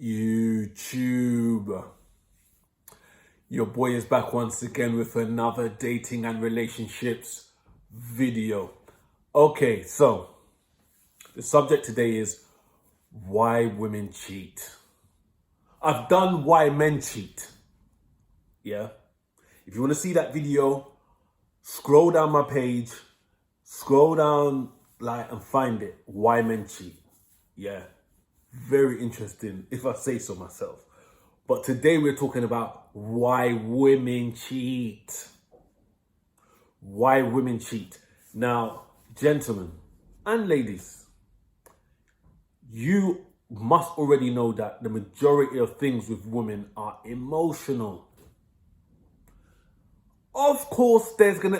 YouTube. Your boy is back once again with another dating and relationships video. Okay, so the subject today is why women cheat. I've done why men cheat. Yeah. If you want to see that video, scroll down my page, scroll down and find it. Why men cheat. Yeah. Very interesting, if I say so myself. But today we're talking about why women cheat. Why women cheat. Now, gentlemen and ladies, you must already know that the majority of things with women are emotional. Of course,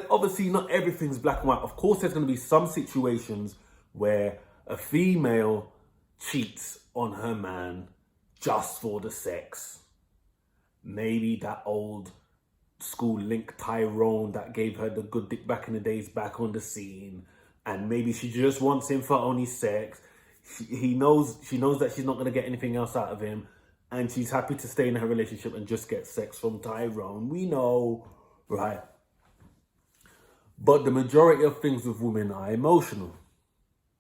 obviously not everything's black and white. Of course, there's going to be some situations where a female cheats on her man just for the sex. Maybe that old school link Tyrone that gave her the good dick back in the days back on the scene. And maybe she just wants him for only sex. She knows that she's not going to get anything else out of him. And she's happy to stay in her relationship and just get sex from Tyrone. We know, right? But the majority of things with women are emotional.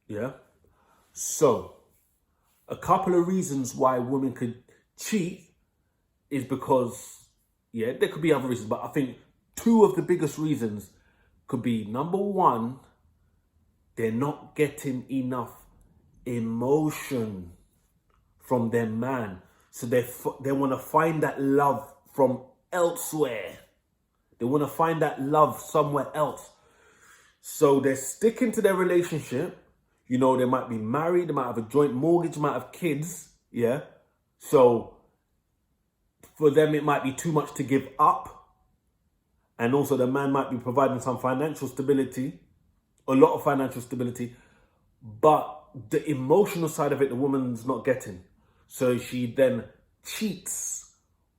Yeah? So, a couple of reasons why women could cheat is because, yeah, there could be other reasons, but I think two of the biggest reasons could be, number one, they're not getting enough emotion from their man. So they want to find that love from elsewhere. They want to find that love somewhere else. So they're sticking to their relationship. You know, they might be married, they might have a joint mortgage, might have kids, yeah? So for them, it might be too much to give up. And also the man might be providing some financial stability, a lot of financial stability, but the emotional side of it, the woman's not getting. So she then cheats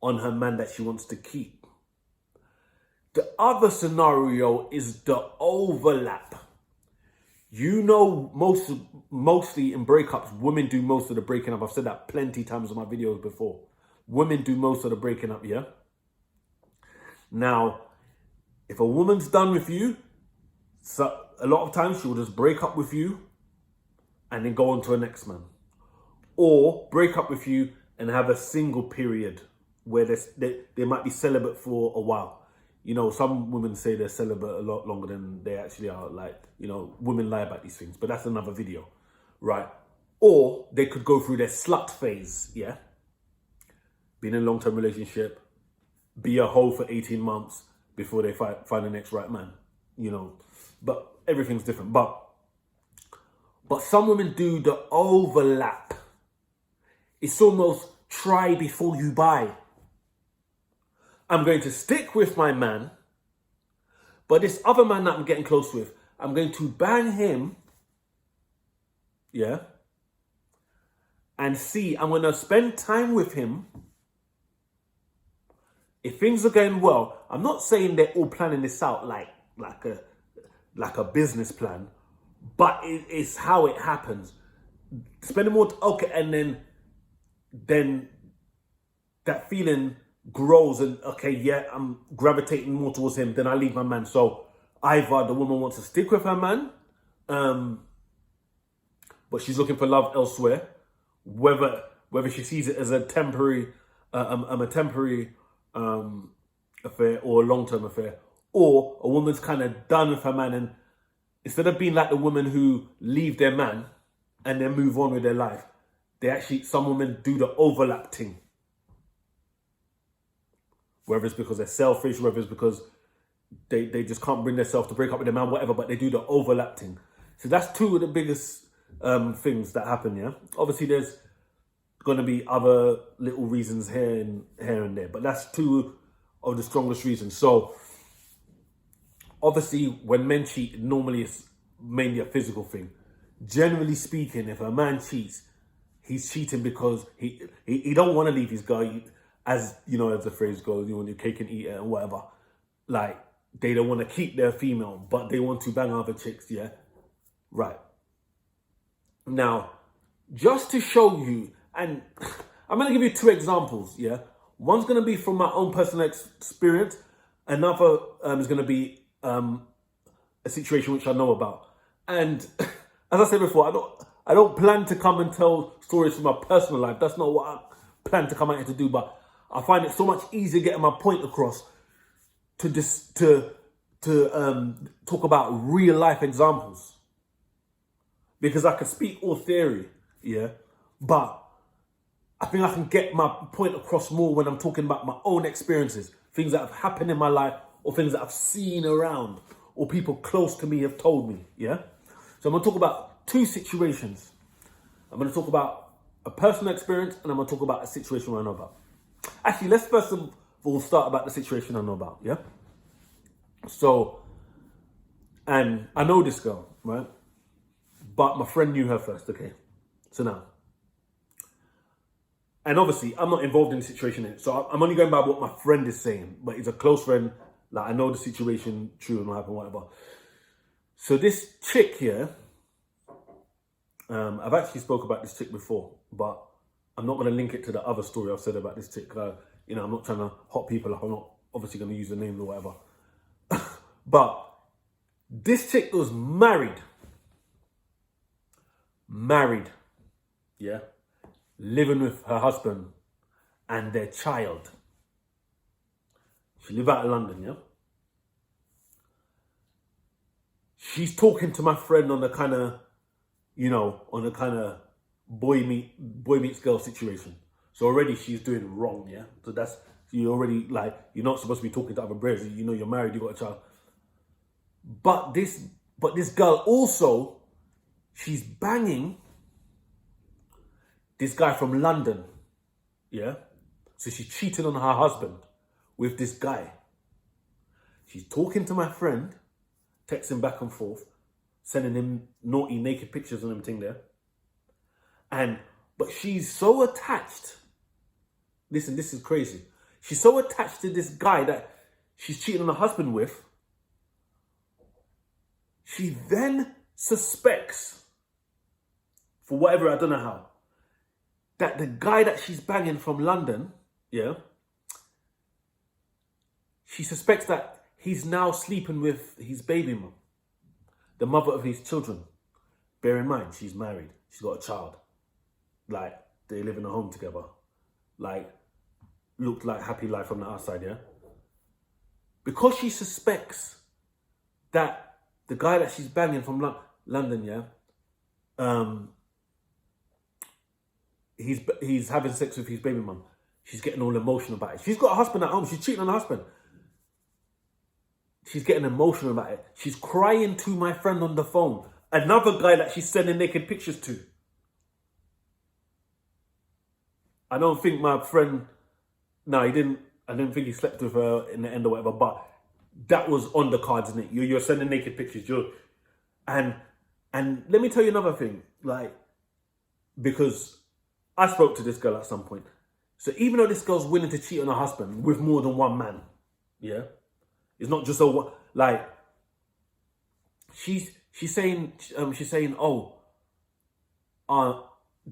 on her man that she wants to keep. The other scenario is the overlap. You know, mostly in breakups, women do most of the breaking up. I've said that plenty times in my videos before. Women do most of the breaking up, yeah? Now, if a woman's done with you, so a lot of times she'll just break up with you and then go on to a next man. Or break up with you and have a single period where they might be celibate for a while. You know, some women say they're celibate a lot longer than they actually are. Like, you know, women lie about these things, but that's another video, right? Or they could go through their slut phase, yeah? Be in a long-term relationship, be a hoe for 18 months before they find the next right man, you know? But everything's different. But some women do the overlap. It's almost try before you buy. I'm going to stick with my man, but this other man that I'm getting close with, I'm going to bang him, yeah? And see, I'm going to spend time with him. If things are going well, I'm not saying they're all planning this out like a business plan, but it's how it happens. Spending more, okay, and then that feeling grows and, okay, yeah, I'm gravitating more towards him, then I leave my man. So either the woman wants to stick with her man, but she's looking for love elsewhere, whether she sees it as a temporary affair or a long-term affair, or a woman's kind of done with her man, and instead of being like the woman who leave their man and then move on with their life, some women do the overlap thing. Whether it's because they're selfish, whether it's because they just can't bring themselves to break up with their man, whatever, but they do the overlap thing. So that's two of the biggest things that happen, yeah? Obviously, there's going to be other little reasons here and there, but that's two of the strongest reasons. So, obviously, when men cheat, normally it's mainly a physical thing. Generally speaking, if a man cheats, he's cheating because he don't want to leave his girl. As you know, as the phrase goes, you want your cake and eat it and whatever. Like, they don't want to keep their female, but they want to bang other chicks, yeah? Right. Now, just to show you, and I'm going to give you two examples, yeah? One's going to be from my own personal experience. Another is going to be a situation which I know about. And as I said before, I don't plan to come and tell stories from my personal life. That's not what I plan to come out here to do. But I find it so much easier getting my point across to talk about real life examples, because I can speak all theory, yeah, but I think I can get my point across more when I'm talking about my own experiences, things that have happened in my life, or things that I've seen around, or people close to me have told me, yeah? So I'm going to talk about two situations. I'm going to talk about a personal experience, and I'm going to talk about a situation I know about. Actually, let's first of all start about the situation I know about, yeah? So, and I know this girl, right? But my friend knew her first, okay? So now, and obviously, I'm not involved in the situation, so I'm only going by what my friend is saying. But he's a close friend. Like, I know the situation, true and what happened, whatever. So this chick here, I've actually spoke about this chick before, but I'm not going to link it to the other story I've said about this chick. I'm not trying to hot people up. I'm not obviously going to use the name or whatever. But this chick was married, yeah, living with her husband and their child. She live out of London, yeah. She's talking to my friend on the kind of, boy meets girl situation. So already she's doing wrong, yeah. So you're already like, you're not supposed to be talking to other brothers. You know, you're married, you got a child. But this girl also, she's banging this guy from London, yeah? So she's cheating on her husband with this guy. She's talking to my friend, texting back and forth, sending him naughty naked pictures and everything there. But she's so attached. Listen, this is crazy. She's so attached to this guy that she's cheating on her husband with. She then suspects, for whatever, I don't know how, that the guy that she's banging from London, yeah, she suspects that he's now sleeping with his baby mum, the mother of his children. Bear in mind, she's married. She's got a child. Like, they live in a home together. Like, looked like happy life from the outside, yeah? Because she suspects that the guy that she's banging from London, yeah, he's having sex with his baby mum. She's getting all emotional about it. She's got a husband at home. She's cheating on her husband. She's getting emotional about it. She's crying to my friend on the phone. Another guy that she's sending naked pictures to. I don't think my friend, I didn't think he slept with her in the end or whatever, but that was on the cards, isn't it? You're sending naked pictures. And let me tell you another thing, like, because I spoke to this girl at some point. So even though this girl's willing to cheat on her husband with more than one man, yeah, it's not just she's saying,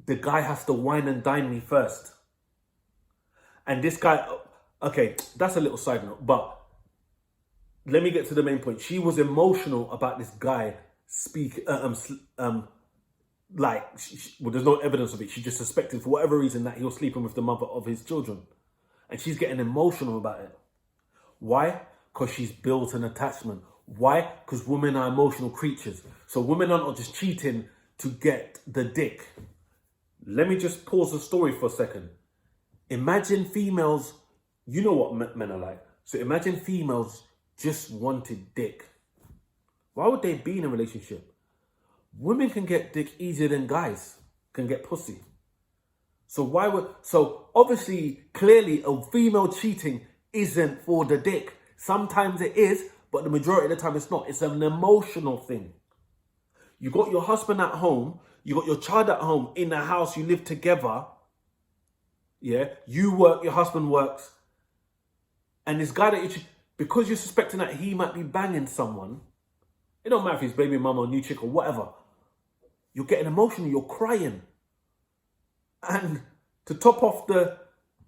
the guy has to wine and dine me first. And this guy, okay, that's a little side note, but let me get to the main point. She was emotional about this guy there's no evidence of it. She just suspected for whatever reason that he was sleeping with the mother of his children. And she's getting emotional about it. Why? Because she's built an attachment. Why? Because women are emotional creatures. So women are not just cheating to get the dick. Let me just pause the story for a second. Imagine females, you know what men are like. So imagine females just wanted dick. Why would they be in a relationship? Women can get dick easier than guys can get pussy. So obviously, clearly, a female cheating isn't for the dick. Sometimes it is, but the majority of the time it's not. It's an emotional thing. You got your husband at home, you got your child at home, in the house, you live together. Yeah, you work, your husband works. And this guy that because you're suspecting that he might be banging someone, it don't matter if he's baby mama or new chick or whatever, you're getting emotional, you're crying. And To top off the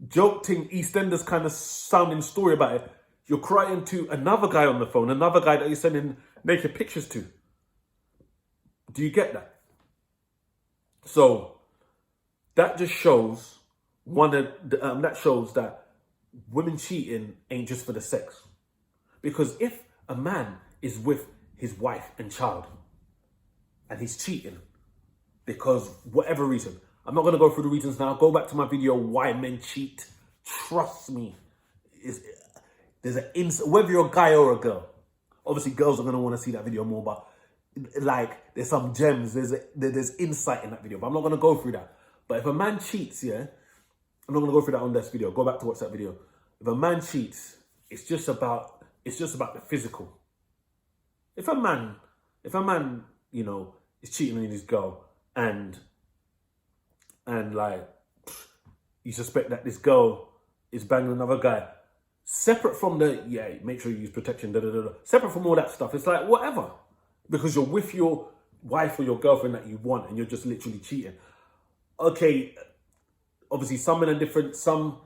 joke thing, EastEnders kind of sounding story about it, you're crying to another guy on the phone, another guy that you're sending naked pictures to. Do you get that? So that just shows that shows that women cheating ain't just for the sex. Because if a man is with his wife and child and he's cheating because whatever reason, I'm not going to go through the reasons now. Go back to my video, Why Men Cheat. Trust me. Whether you're a guy or a girl. Obviously, girls are going to want to see that video more, but like, there's some gems. There's insight in that video, but I'm not going to go through that. But if a man cheats, yeah, I'm not going to go through that on this video. Go back to watch that video. If a man cheats, it's just about the physical. If a man, you know, is cheating on his girl and like, you suspect that this girl is banging another guy, separate from make sure you use protection, separate from all that stuff, it's like, whatever. Because you're with your wife or your girlfriend that you want and you're just literally cheating. Okay, obviously some men are different. Some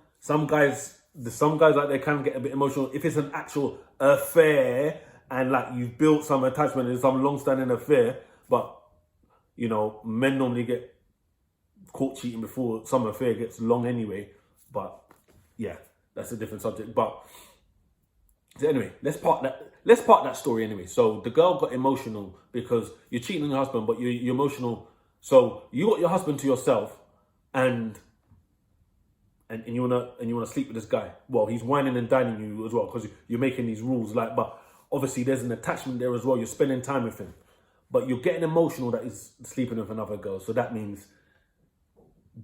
guys like they can get a bit emotional. If it's an actual affair and like you've built some attachment and some long-standing affair, but you know, men normally get caught cheating before some affair gets long anyway. But yeah, that's a different subject. But so anyway, let's part that story anyway. So the girl got emotional because you're cheating on your husband, but you're emotional. So you got your husband to yourself and you wanna sleep with this guy. Well, he's whining and dining you as well because you're making these rules. Like, but obviously there's an attachment there as well. You're spending time with him, but you're getting emotional that he's sleeping with another girl. So that means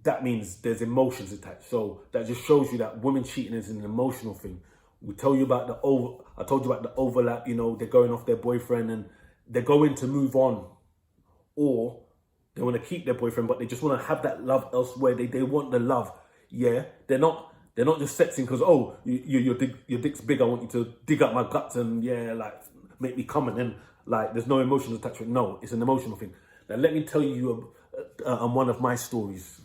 there's emotions attached. So that just shows you that women cheating is an emotional thing. I told you about the overlap. You know, they're going off their boyfriend and they're going to move on, or they want to keep their boyfriend, but they just want to have that love elsewhere. They want the love. Yeah, they're not just sexing because your dick's big. I want you to dig up my guts and like make me come, and then like there's no emotional attachment. No, it's an emotional thing. Now let me tell you one of my stories.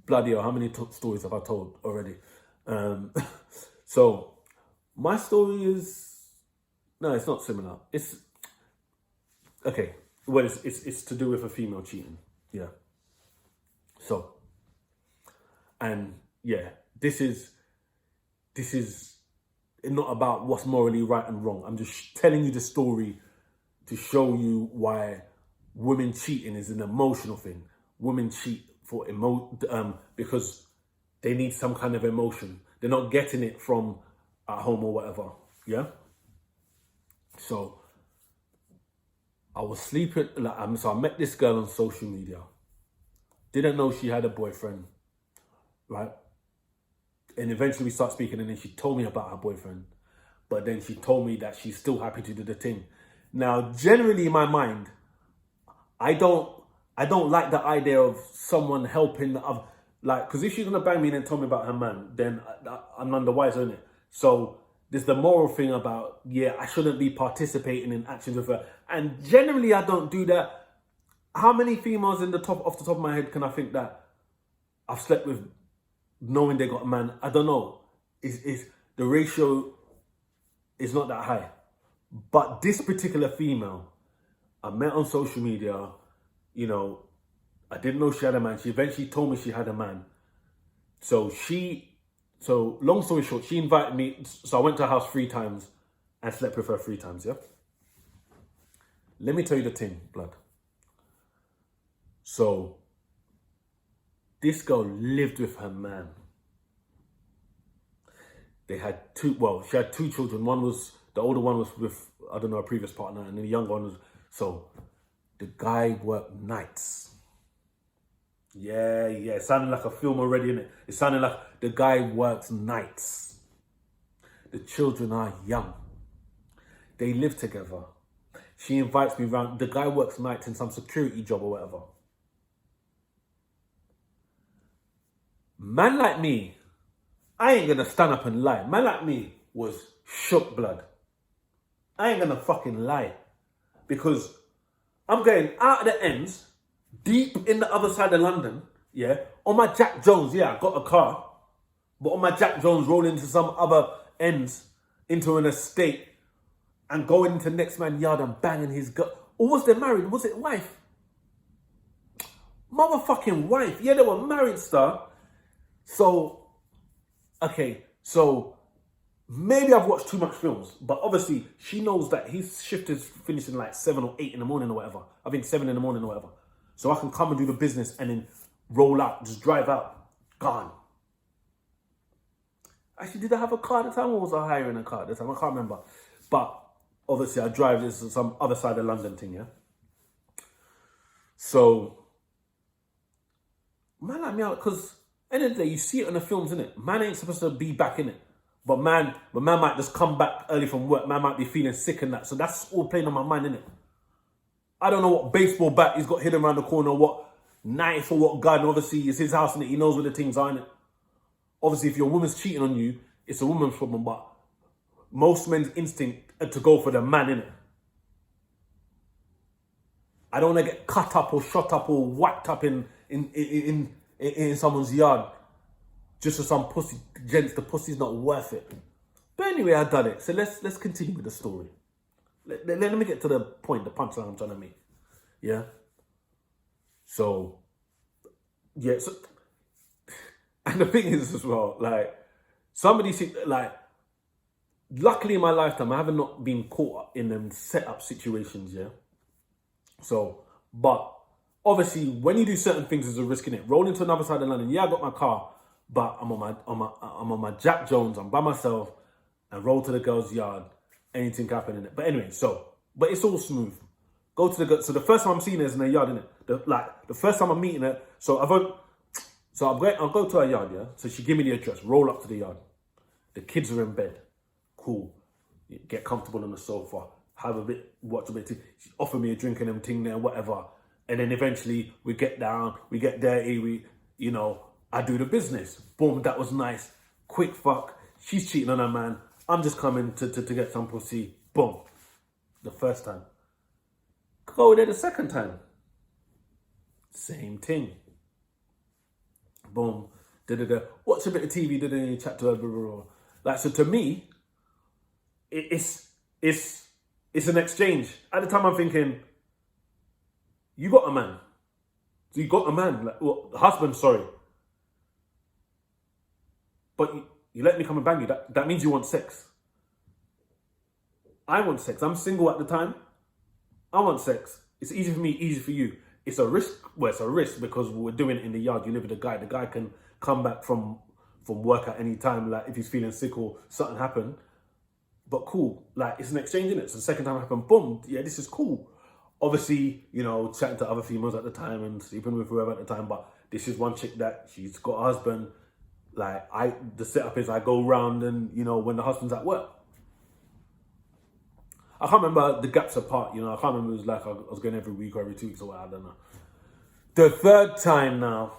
Bloody hell, how many stories have I told already? So my story it's not similar. It's okay. Well, it's to do with a female cheating. Yeah. So. And yeah, this is not about what's morally right and wrong. I'm just telling you the story to show you why women cheating is an emotional thing. Women cheat for because they need some kind of emotion. They're not getting it from at home or whatever. Yeah. So I was sleeping. So I met this girl on social media. Didn't know she had a boyfriend. Right? And eventually we start speaking and then she told me about her boyfriend. But then she told me that she's still happy to do the thing. Now, generally in my mind, I don't like the idea of someone helping the other. Like, because if she's going to bang me and then tell me about her man, then I'm none the wiser, isn't it? So there's the moral thing about, I shouldn't be participating in actions with her. And generally I don't do that. How many females off the top of my head can I think that I've slept with knowing they got a man? I don't know. Is the ratio is not that high. But this particular female, I met on social media, you know, I didn't know she had a man. She eventually told me she had a man. So long story short, she invited me. So I went to her house 3 times and slept with her 3 times, yeah? Let me tell you the thing, blood. So this girl lived with her man. They had she had 2 children. The older one was with, I don't know, a previous partner, and then the younger one was, so the guy worked nights. Yeah, it sounded like a film already, innit? It sounded like the guy works nights. The children are young. They live together. She invites me around. The guy works nights in some security job or whatever. Man like me, I ain't gonna stand up and lie. Man like me was shook, blood. I ain't gonna fucking lie. Because I'm going out of the ends, deep in the other side of London, yeah, on my Jack Jones, yeah, I got a car. But on my Jack Jones, rolling into some other ends, into an estate, and going into next man's yard and banging his girl. Or was they married? Was it wife? Motherfucking wife. Yeah, they were married, star. So, okay, so maybe I've watched too much films, but obviously she knows that his shift is finishing like 7 or 8 in the morning or whatever. I think 7 in the morning or whatever. So I can come and do the business and then roll out, just drive out, gone. Actually, did I have a car at the time or was I hiring a car at the time? I can't remember. But obviously I drive this to some other side of London thing, yeah? So, man like me out, because end of the day, you see it in the films, innit? Man ain't supposed to be back in it. But man might just come back early from work. Man might be feeling sick and that. So that's all playing on my mind, innit? I don't know what baseball bat he's got hidden around the corner, what knife or what gun. Obviously, it's his house, innit? He knows where the things are, innit? Obviously, if your woman's cheating on you, it's a woman's problem. But most men's instinct are to go for the man, innit? I don't want to get cut up or shot up or whacked up in someone's yard just for some pussy. Gents, the pussy's not worth it. But anyway, I done it. So let's continue with the story. Let me get to the point, the punchline I'm trying to make. Yeah. So, yeah. So, and the thing is as well, like somebody like. Luckily in my lifetime, I haven't not been caught up in them set up situations. Yeah. So, but obviously, when you do certain things, there's a risk in it. Rolling to another side of London, yeah, I got my car, but I'm on my Jack Jones. I'm by myself, and roll to the girl's yard. Anything can happen in it. But anyway, but it's all smooth. Go to the so the first time I'm seeing her is in her yard, innit? The first time I'm meeting her, I'll go to her yard, yeah. So she give me the address. Roll up to the yard. The kids are in bed. Cool. Get comfortable on the sofa. Have a bit, watch a bit. She offer me a drink and them thing there, whatever. And then eventually we get down, we get dirty, I do the business. Boom, that was nice. Quick fuck. She's cheating on her man. I'm just coming to get some pussy. Boom. The first time. Go there the second time. Same thing. Boom. Da-da-da. Watch a bit of TV, da-da-da, chat to her, blah, blah, blah. Like, so to me, it's an exchange. At the time I'm thinking, you got a man. So you got a man, like, well, husband, sorry. But you let me come and bang you. That means you want sex. I want sex. I'm single at the time. I want sex. It's easy for me, easy for you. It's a risk. Well, it's a risk because we're doing it in the yard. You live with a guy. The guy can come back from work at any time. Like if he's feeling sick or something happened. But cool. Like it's an exchange, innit? So the second time happened, boom. Yeah, this is cool. Obviously, chatting to other females at the time and sleeping with whoever at the time. But this is one chick that she's got a husband. Like the setup is I go round and, when the husband's at work. I can't remember the gaps apart, I can't remember it was like I was going every week or every 2 weeks or whatever, I don't know. The third time now,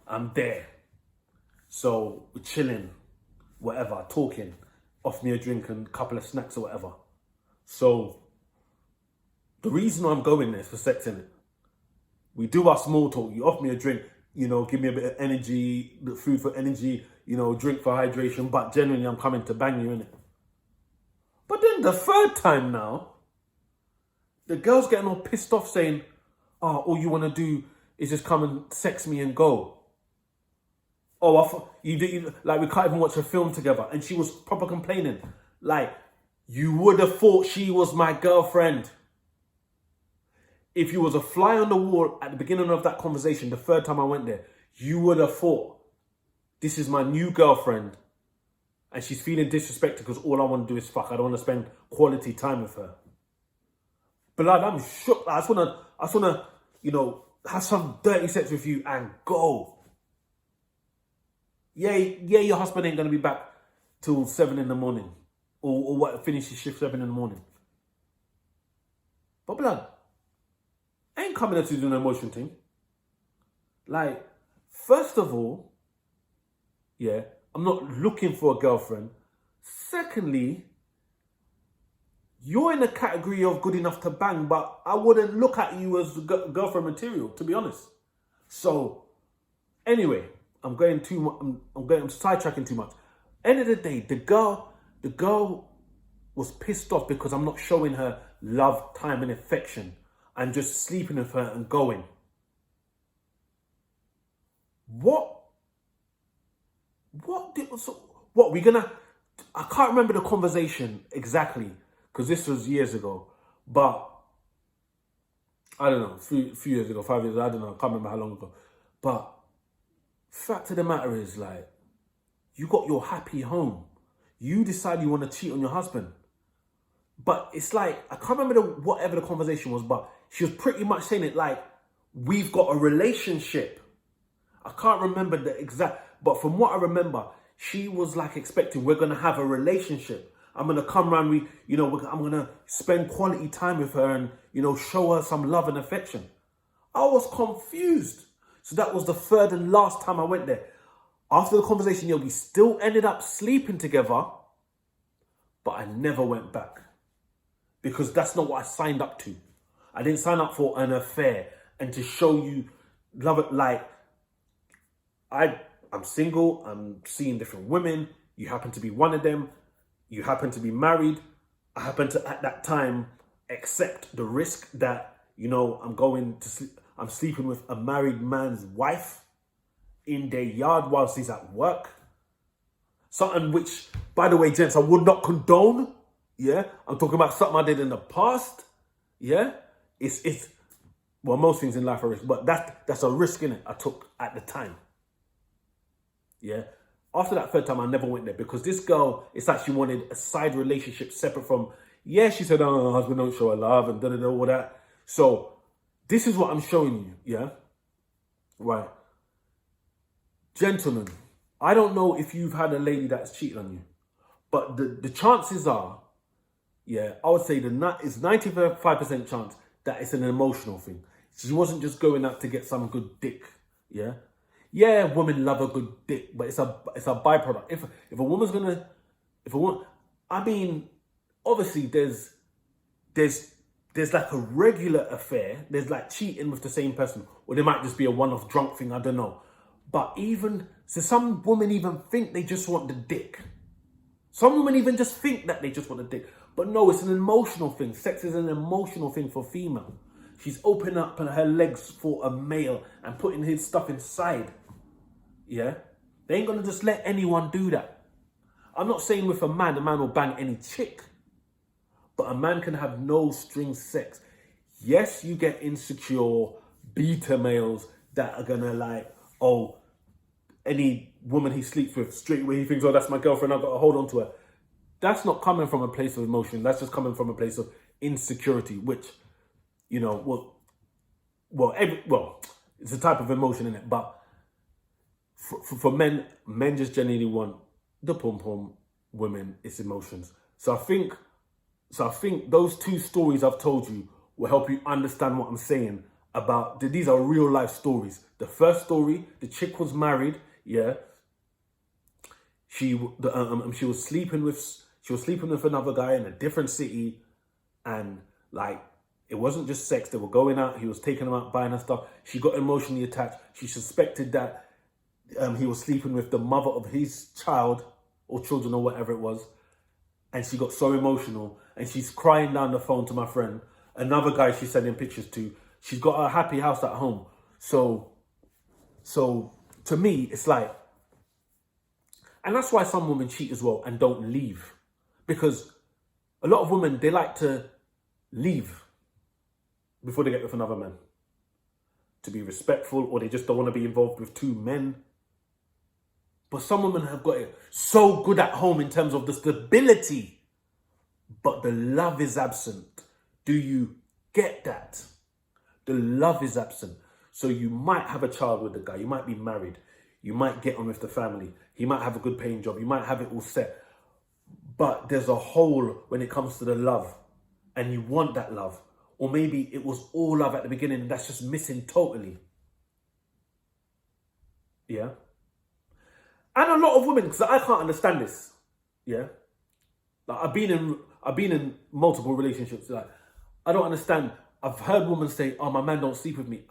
I'm there. So we're chilling, whatever, talking, off me a drink and a couple of snacks or whatever. So the reason I'm going there is for sex, innit? We do our small talk, you offer me a drink, give me a bit of energy, the food for energy, drink for hydration, but generally I'm coming to bang you, innit? But then the third time now, the girl's getting all pissed off saying, all you want to do is just come and sex me and go. Like we can't even watch a film together. And she was proper complaining. Like, you would have thought she was my girlfriend. If you was a fly on the wall at the beginning of that conversation, the third time I went there, you would have thought, this is my new girlfriend. And she's feeling disrespected because all I want to do is fuck. I don't want to spend quality time with her. But like, I'm shook. I just want to, have some dirty sex with you and go. Yeah, your husband ain't going to be back till 7 in the morning. Or what, finish his shift 7 in the morning. But blood, I ain't coming to do an emotion thing. Like, first of all, yeah, I'm not looking for a girlfriend. Secondly, you're in the category of good enough to bang, but I wouldn't look at you as girlfriend material, to be honest. So, Anyway, I'm going too much. I'm sidetracking too much. End of the day, the girl was pissed off because I'm not showing her love, time, and affection. I'm just sleeping with her and going. What? What we gonna? I can't remember the conversation exactly because this was years ago, but I don't know, a few years ago, 5 years. I don't know. I can't remember how long ago. But fact of the matter is, like, you got your happy home. You decide you want to cheat on your husband. But it's like, I can't remember whatever the conversation was, but she was pretty much saying it like, we've got a relationship. I can't remember the exact, but from what I remember, she was like expecting we're going to have a relationship. I'm going to come around, I'm going to spend quality time with her and, show her some love and affection. I was confused. So that was the third and last time I went there. After the conversation, we still ended up sleeping together, but I never went back because that's not what I signed up to. I didn't sign up for an affair and to show you love it. Like, I'm single, I'm seeing different women. You happen to be one of them. You happen to be married. I happen to, at that time, accept the risk that, I'm sleeping with a married man's wife in their yard whilst he's at work. Something which, by the way, gents, I would not condone. Yeah, I'm talking about something I did in the past. Yeah, it's most things in life are risk, but that's a risk in it I took at the time. Yeah. After that third time, I never went there because this girl, it's like she wanted a side relationship separate from, she said, oh, her husband don't show her love and da-da-da, all that. So this is what I'm showing you, yeah? Right. Gentlemen, I don't know if you've had a lady that's cheated on you, but the chances are, I would say it's 95% chance that it's an emotional thing. She wasn't just going out to get some good dick, yeah? Yeah, women love a good dick, but it's a byproduct. If a woman's gonna, obviously there's like a regular affair. There's like cheating with the same person, or there might just be a one-off drunk thing. I don't know. But some women even think they just want the dick. Some women even just think that they just want the dick. But no, it's an emotional thing. Sex is an emotional thing for female. She's opening up her legs for a male and putting his stuff inside. Yeah? They ain't gonna just let anyone do that. I'm not saying with a man will bang any chick. But a man can have no string sex. Yes, you get insecure beta males that are gonna any woman he sleeps with, straight away he thinks, oh, that's my girlfriend, I've got to hold on to her. That's not coming from a place of emotion. That's just coming from a place of insecurity, which, it's a type of emotion in it. But for men just genuinely want the pom-pom, women, it's emotions. So I think those two stories I've told you will help you understand what I'm saying about these are real life stories. The first story, the chick was married, She was sleeping with another guy in a different city, and it wasn't just sex. They were going out. He was taking them out, buying her stuff. She got emotionally attached. She suspected that he was sleeping with the mother of his child or children or whatever it was. And she got so emotional and she's crying down the phone to my friend. Another guy she's sending pictures to. She's got a happy house at home. So to me, it's like, and that's why some women cheat as well and don't leave. Because a lot of women, they like to leave before they get with another man. To be respectful, or they just don't want to be involved with two men. But some women have got it so good at home in terms of the stability, but the love is absent. Do you get that? The love is absent. So you might have a child with the guy. You might be married. You might get on with the family. He might have a good paying job. You might have it all set. But there's a hole when it comes to the love. And you want that love. Or maybe it was all love at the beginning and that's just missing totally. Yeah. And a lot of women, because I can't understand this. Yeah. I've been in multiple relationships. I don't understand. I've heard women say, oh, my man don't sleep with me.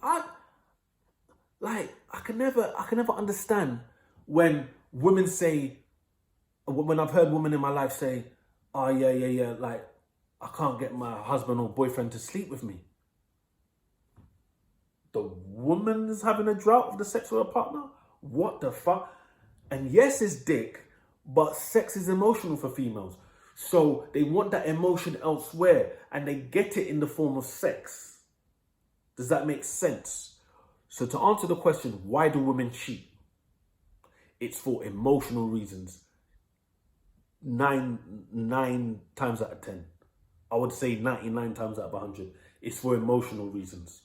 Like, I can never understand when women say, when I've heard women in my life say, oh, yeah, like, I can't get my husband or boyfriend to sleep with me. The woman is having a drought of the sex with her partner? What the fuck? And yes, it's dick, but sex is emotional for females. So they want that emotion elsewhere, and they get it in the form of sex. Does that make sense? So to answer the question, why do women cheat? It's for emotional reasons. Nine times out of 10. I would say 99 times out of 100. It's for emotional reasons.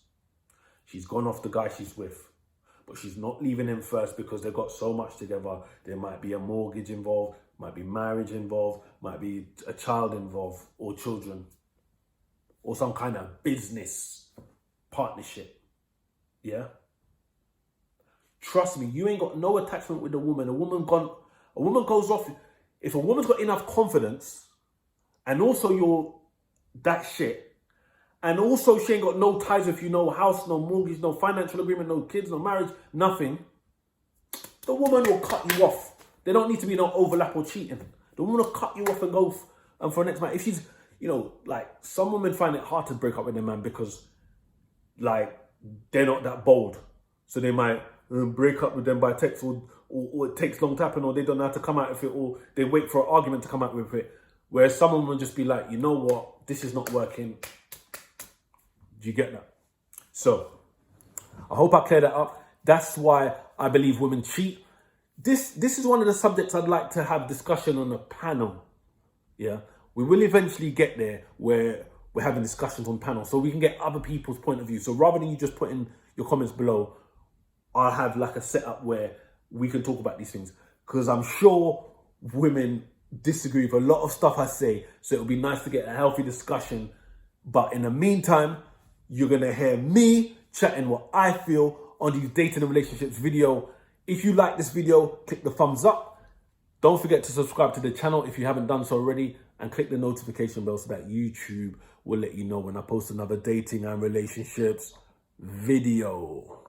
She's gone off the guy she's with, but she's not leaving him first because they've got so much together. There might be a mortgage involved, might be marriage involved, might be a child involved, or children, or some kind of business partnership. Yeah? Trust me, you ain't got no attachment with a woman. A woman goes off. If a woman's got enough confidence, and also you're that shit, and also she ain't got no ties with you, no house, no mortgage, no financial agreement, no kids, no marriage, nothing, the woman will cut you off. There don't need to be no overlap or cheating. The woman will cut you off and go for the next man. If she's, like, some women find it hard to break up with their man because, like, they're not that bold. So they might break up with them by text, or it takes long to happen, or they don't know how to come out with it, or they wait for an argument to come out with it. Whereas someone will just be like, you know what, this is not working. Do you get that? So, I hope I cleared that up. That's why I believe women cheat. This is one of the subjects I'd like to have discussion on a panel. Yeah, we will eventually get there where we're having discussions on panel, so we can get other people's point of view. So rather than you just put in your comments below, I'll have like a setup where we can talk about these things, because I'm sure women disagree with a lot of stuff I say. So it'll be nice to get a healthy discussion. But in the meantime, you're going to hear me chatting what I feel on these dating and relationships video. If you like this video, click the thumbs up. Don't forget to subscribe to the channel if you haven't done so already, and click the notification bell so that YouTube will let you know when I post another dating and relationships video.